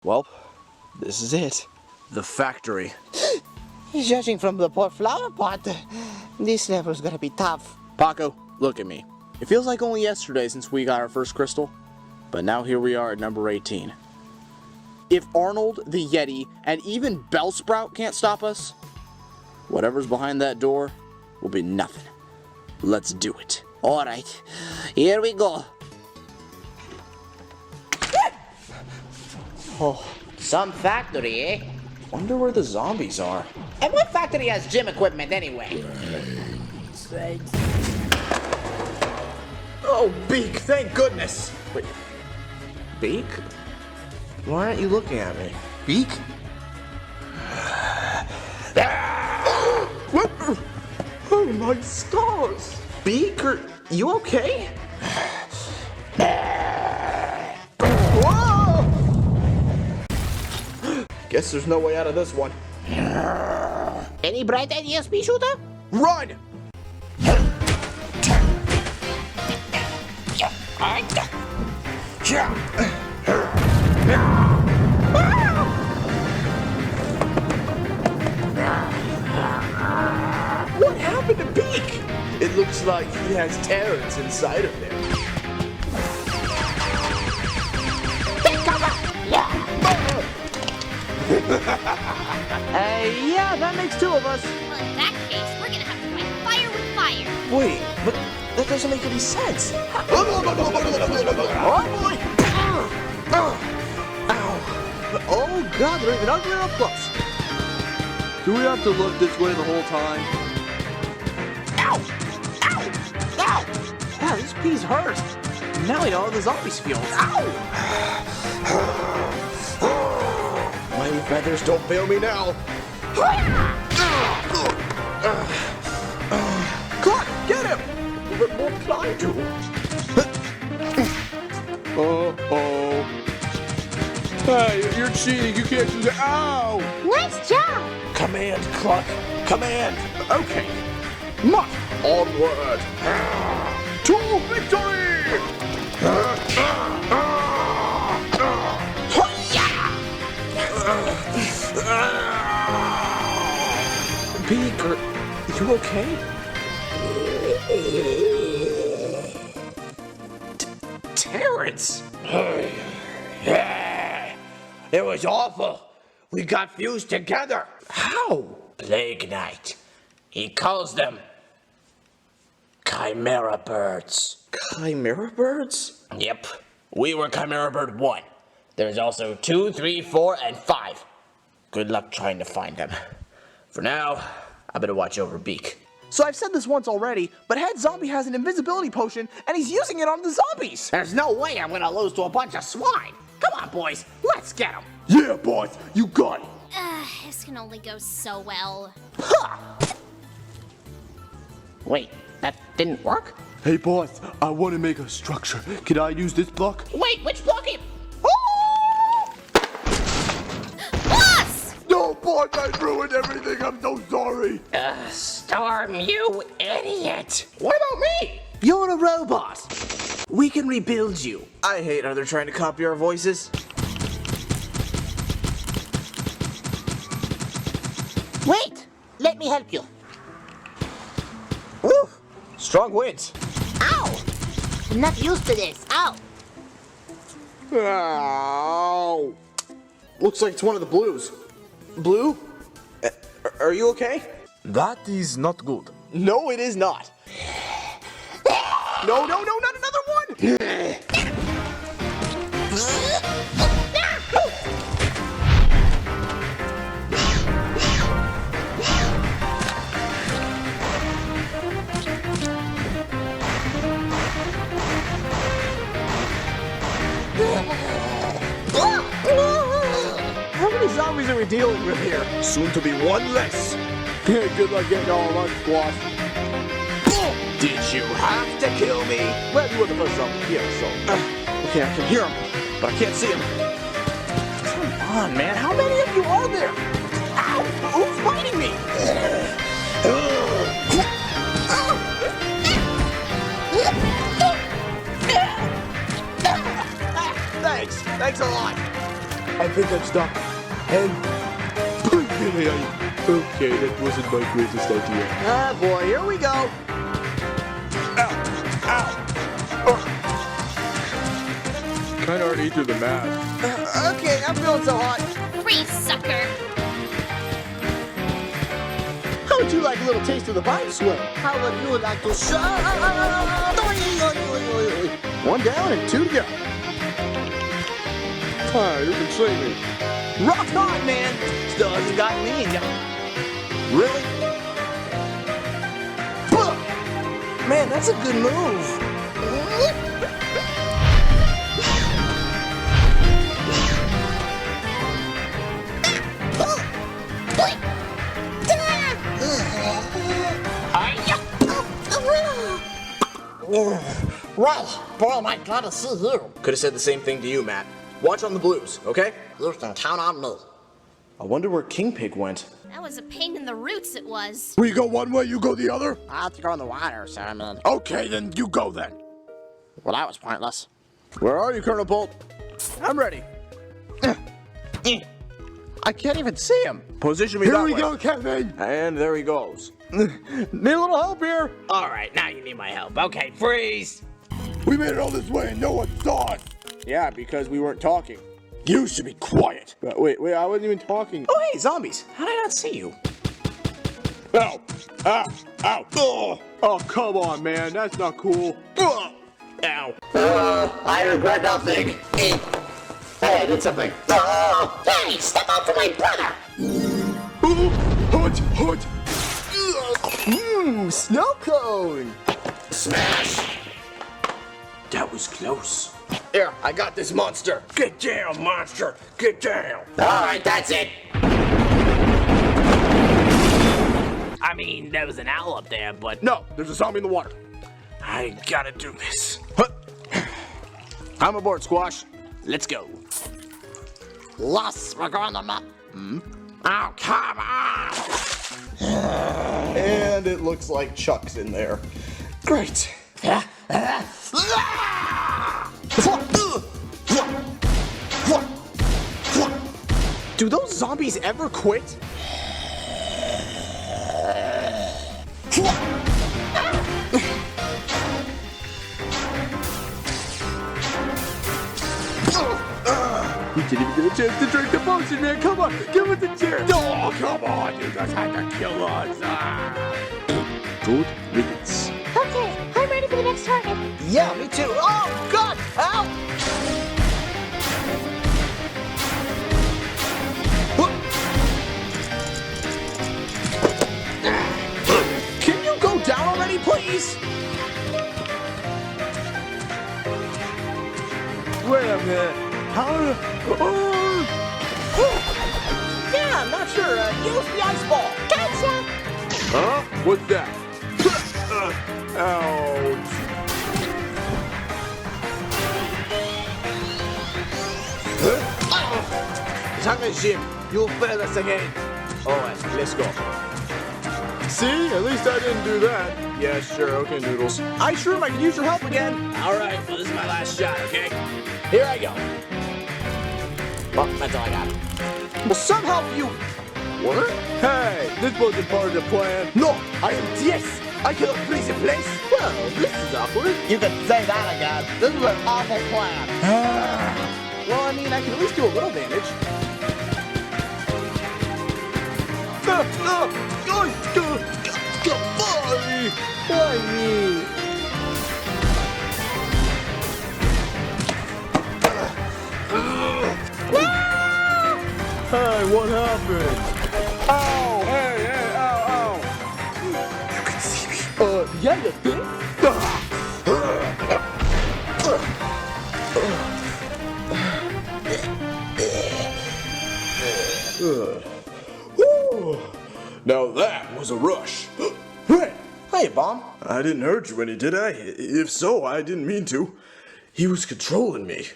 Well, this is it. The factory. Judging from the poor flower pot, this level's gonna be tough. Paco, look at me. It feels like only yesterday since we got our first crystal, but now here we are at number 18. If Arnold, the Yeti, and even Bellsprout can't stop us, whatever's behind that door will be nothing. Let's do it. Alright, here we go. Oh, some factory, eh? Wonder where the zombies are. And what factory has gym equipment anyway? Oh, Beak, thank goodness! Wait, Beak? Why aren't you looking at me? Beak? Oh my stars! Beak, are you okay? Whoa! Guess there's no way out of this one. Any bright ideas, Peashooter? Run! What happened to Beak? It looks like he has terrors inside of him. Yeah, that makes two of us. Well, in that case, we're gonna have to fight fire with fire. Wait, but that doesn't make any sense. Oh boy! Ow! Oh god, they're even uglier up close. Do we have to look this way the whole time? Ow! Ow! Ow! Yeah, these peas hurt. Now we know how the zombies feel. Ow! Mighty feathers, don't fail me now. Clark, get him! But more climb to. Uh-oh. Hey, you're cheating. You can't do that. Ow! Nice job! Command, Cluck. Command. Okay. Mutt. Onward. To victory! Beak, are you okay? Terrence! It was awful. We got fused together. How? Plague Knight. He calls them Kymera birds. Kymera birds? Yep. We were Kymera bird 1. There's also 2, 3, 4, and 5. Good luck trying to find them. For now, I better watch over Beak. So I've said this once already, but Head Zombie has an invisibility potion, and he's using it on the zombies! There's no way I'm gonna lose to a bunch of swine. Come on, boys, let's get them. Yeah, boys, you got it! This can only go so well. Wait, that didn't work? Hey boss, I want to make a structure. Can I use this block? Wait, which block? Boss! No, boss, I ruined everything. I'm so sorry. Storm, you idiot! What about me? You're a robot. We can rebuild you. I hate how they're trying to copy our voices. Wait, let me help you. Woo! Strong winds. Ow! I'm not used to this. Ow! Ow! Looks like it's one of the blues. Blue? Are you okay? That is not good. No, it is not. No, not another one! How many zombies are we dealing with here? Soon to be one less. Good luck getting all of us, boss. Did you have to kill me? Well, you were the first zombie here, so. Okay, I can hear him, but I can't see him. Come on, man. How many of you are there? Ow! Who's biting me? Thanks a lot. I think I'm stuck. And... Okay, that wasn't my greatest idea. Ah, boy, here we go. Ow! Ow! Kinda already through the math. Okay, I'm feeling so hot. Free sucker. How would you like a little taste of the vine swing? How would you like to One down and two to go. Hi, you can see me. Rock on, man. Still hasn't gotten me in yet. Really? Man, that's a good move. Well, boy, am I glad to see you. Could have said the same thing to you, Matt. Watch on the blues, okay? You can count on me. I wonder where King Pig went. That was a pain in the roots, it was. We go one way, you go the other? I'll have to go in the water, Simon. Okay, then you go then. Well, that was pointless. Where are you, Colonel Bolt? I'm ready. I can't even see him. Position me Here that we way. go, Kevin. And there he goes. Need a little help here. All right, now you need my help. Okay, freeze. We made it all this way and no one saw it. Yeah, because we weren't talking. You should be quiet. Wait, I wasn't even talking. Oh, hey, zombies. How did I not see you? Ow! Ow! Ow! Ugh. Oh, come on, man. That's not cool. Ugh. Ow. I regret nothing. Hey, I did something. Oh, hey, step out for my brother. Hunt! Hunt! Snow cone. Smash. That was close. Here, I got this monster. Get down, monster! Get down! All right, that's it. I mean, there was an owl up there, but No, there's a zombie in the water. I gotta do this. I'm aboard, Squash. let's go. Yes, we're going to map. Oh, come on. And it looks like Chuck's in there. Great. Do those zombies ever quit? We didn't even get a chance to drink the potion, man. Come on, give us a chance. Oh, come on. You guys had to kill us. Good riddance. Okay, I'm ready for the next target. Yeah, me too. Oh, God! Ow! Can you go down already, please? Wait a minute. How? Yeah, I'm not sure. Use the ice ball. Gotcha! Huh? What's that? Ouch. Jim, you'll fail us again. Alright, let's go. See? At least I didn't do that. Yeah, sure. Okay, Noodles. I sure I can use your help again. All right, well, this is my last shot, okay? Here I go. Well, that's all I got. Well, some help you. What? Hey, this wasn't part of the plan. No, I am DS. I cannot freeze in place. Well, this is awkward. You can say that again. This is an awful plan. Well, I mean, I can at least do a little damage. Why me? Hey, what happened? Ow! Hey, ow, ow. You can see me. Yeah, you think? Now that was a rush. Hey, hey, Bomb. I didn't hurt you any, did I? If so, I didn't mean to. He was controlling me.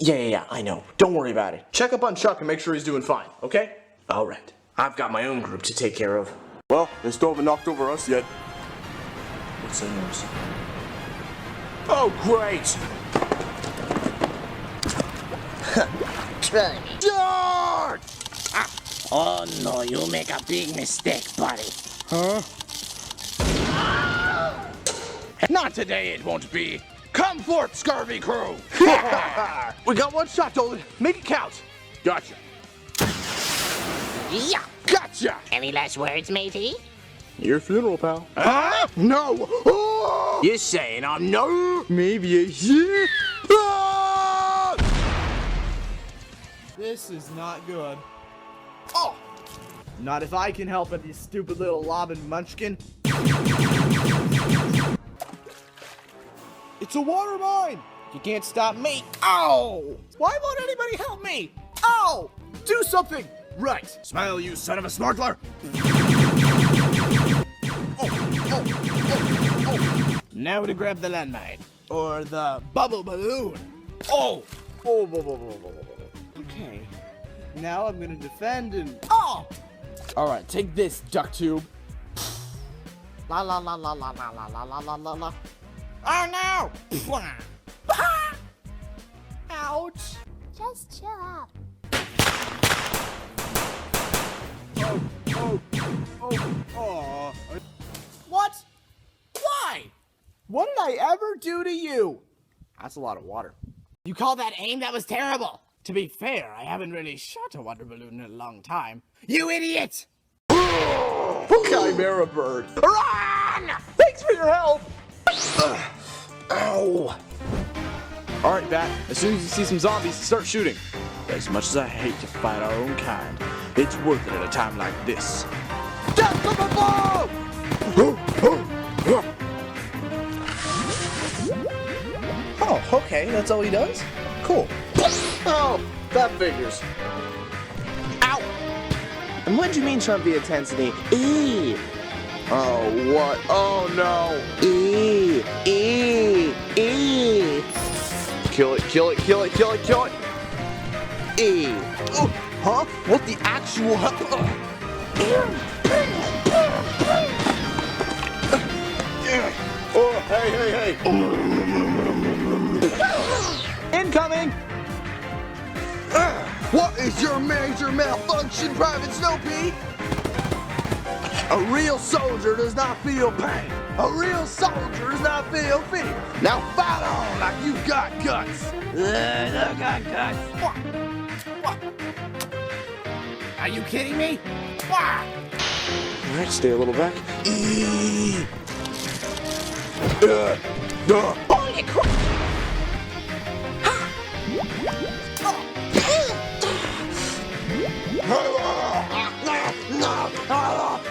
Yeah, I know. Don't worry about it. Check up on Chuck and make sure he's doing fine, okay? All right, I've got my own group to take care of. Well, they still haven't knocked over us yet. What's that noise? Oh, great. Try me. Charge! Oh no, you make a big mistake, buddy. Huh? Not today, it won't be. Come forth, scurvy crew! We got one shot, Dolan. Make it count. Gotcha. Yeah. Gotcha! Any last words, matey? Your funeral, pal. Huh? No! Oh! You saying I'm no? Maybe a yeah? Ah! This is not good. Oh! Not if I can help it, you stupid little lobbing munchkin. It's a water mine! You can't stop me. Ow! Why won't anybody help me? Ow! Do something! Right. Smile, you son of a snorkeler! Now to grab the landmine. Or the bubble balloon. Oh! Okay. Now I'm gonna defend and... Oh! Alright, take this, duck tube. La la la la la la la la la la la la. Oh no! Ouch! Just chill out. Oh. What? Why? What did I ever do to you? That's a lot of water. You call that aim? That was terrible. To be fair, I haven't really shot a water balloon in a long time. You idiot! Kymera bird. Run! Thanks for your help! Ow! Alright, Bat. As soon as you see some zombies, start shooting. As much as I hate to fight our own kind, it's worth it at a time like this. Death from above! Oh, okay. That's all he does? Cool. Oh, that figures. Ow! And what do you mean turn the intensity? E. Oh, what? Oh, no. E. E. E. Kill it, kill it, kill it, kill it, kill it. E. Oh, huh? What the actual hell? Oh, hey, hey, hey. Incoming! What is your major malfunction, Private Snowpea? A real soldier does not feel pain. A real soldier does not feel fear. Now fight on like you've got guts. I got guts. Are you kidding me? Alright, stay a little back. Holy crap!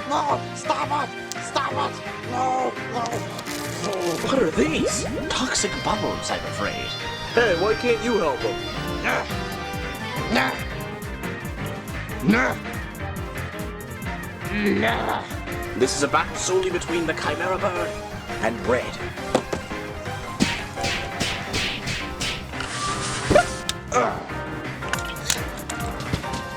No! Stop it! Stop it! No! What are these? Toxic bubbles, I'm afraid. Hey, why can't you help him? This is a battle solely between the Kymera bird and bread.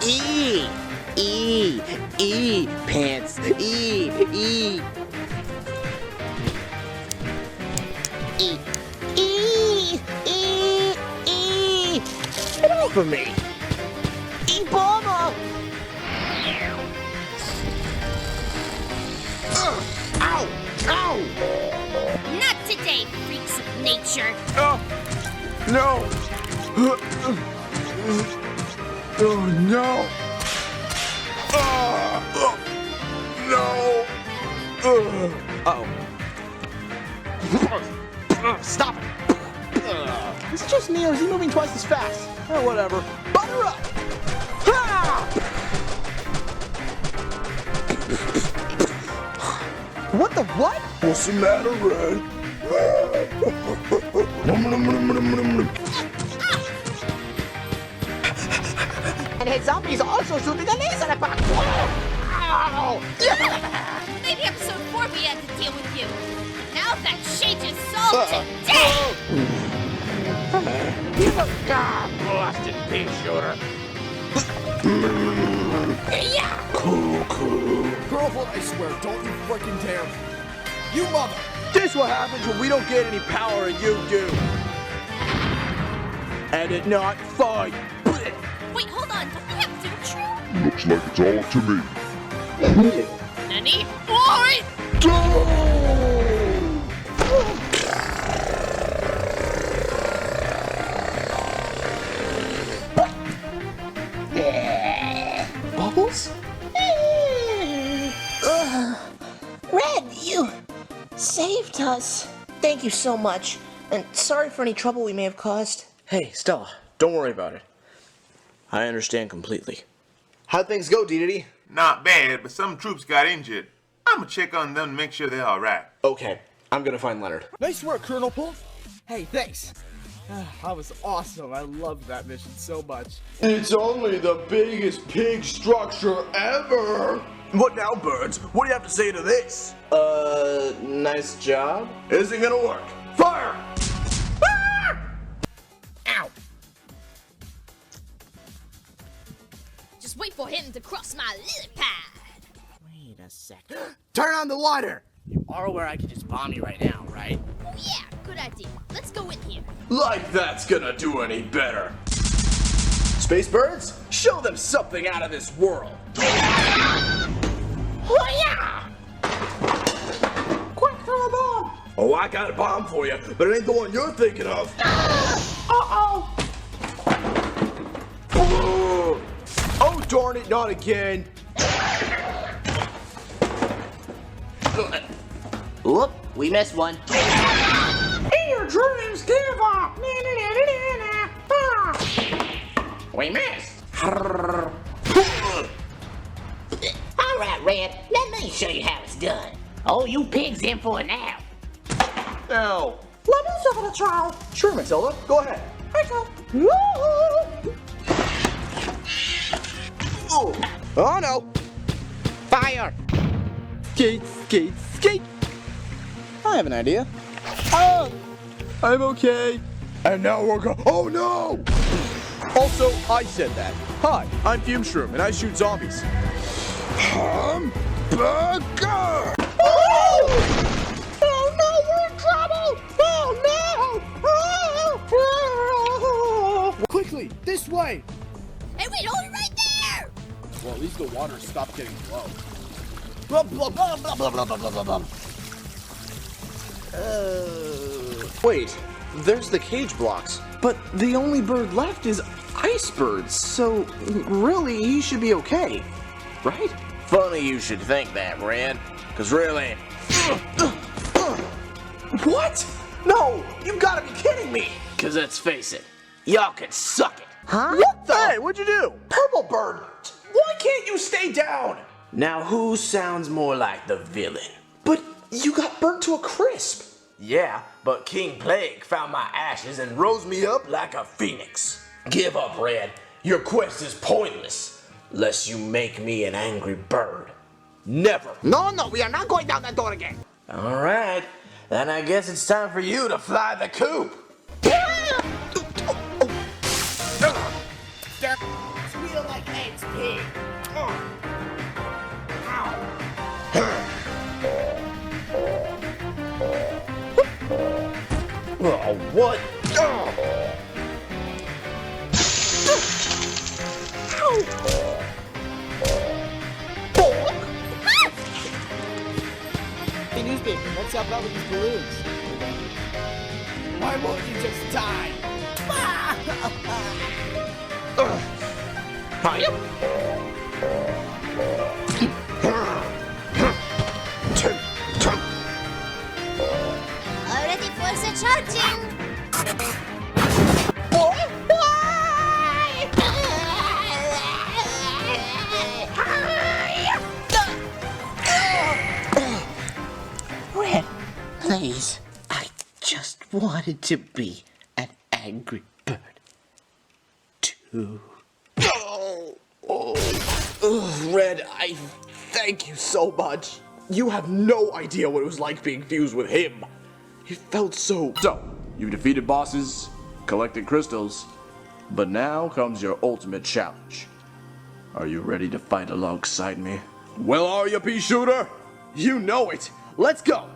E! E! E! Pants! E! E! E! E! E! E! Get off of me! E-bomber! Ow! Ow! Not today, freaks of nature. No! Oh, no! No! Stop it! Is it just me or is he moving twice as fast? Oh, whatever. Butter up! Ha! What the what? What's the matter, Red? And his zombies are also shooting a laser at back. Ow! Maybe episode 4 we had to deal with you. Now that shade is solved today! God, blasted Peashooter! Yeah! Girlfriend, I swear, don't you freaking dare. You mother! This what happens when we don't get any power and you do. Edit not fight. Wait, hold on. Don't we have future? Looks like it's all up to me. Nani? Oi! Bubbles? Red, you saved us. Thank you so much. And sorry for any trouble we may have caused. Hey, Stella, don't worry about it. I understand completely. How'd things go, Dedede? Not bad, but some troops got injured. I'ma check on them to make sure they're alright. Okay, I'm gonna find Leonard. Nice work, Colonel Polk. Hey, thanks. That was awesome. I loved that mission so much. It's only the biggest pig structure ever. What now, birds? What do you have to say to this? Nice job. Isn't gonna work. Fire! Ow! Just wait for him to cross my lily pad. Wait a sec. Turn on the water! You are aware I could just bomb you right now, right? Oh yeah, good idea. Let's go in here. Like that's gonna do any better. Space birds, show them something out of this world. Oh yeah! Quick, throw a bomb! Oh, I got a bomb for you, but it ain't the one you're thinking of. Uh-oh! Oh, darn it, not again. Whoop, we missed one. In your dreams, give up! We missed! Alright, Red, let me show you how it's done. Oh, you pigs in for it now. Now, Let me give it a try. Sure, Matilda, go ahead. Oh no! Fire! Skate, skate, skate. I have an idea. Oh, I'm okay. and now we're going. Oh no! Also, I said that. Hi, I'm Peashooter, and I shoot zombies. Hamburger! Oh no, we're in trouble! Oh no! Quickly, this way! Hey, wait, hold it right there! Well, at least the water stopped getting low. Wait, there's the cage blocks. But the only bird left is ice birds, so really he should be okay, right? Funny you should think that, Red. Cause really, What? No, you gotta be kidding me! cause let's face it, y'all can suck it. Huh? What the? Hey, what'd you do? Purple bird, why can't you stay down? Now who sounds more like the villain? But you got burnt to a crisp. Yeah, but King Plague found my ashes and rose me up like a phoenix. Give up, Red. Your quest is pointless, lest you make me an angry bird. Never. No, we are not going down that door again. All right, then I guess it's time for you to fly the coop. Squeal like eggs, pig! Oh, what? Hey, newspaper, let's help out with these balloons. Why won't you just die? Ready for the charging! Red, please. I just wanted to be an angry bird. Too. Red, I thank you so much. You have no idea what it was like being fused with him. It felt so... So, you've defeated bosses, collected crystals, but now comes your ultimate challenge. Are you ready to fight alongside me? Well, are you, Peashooter? You know it. Let's go.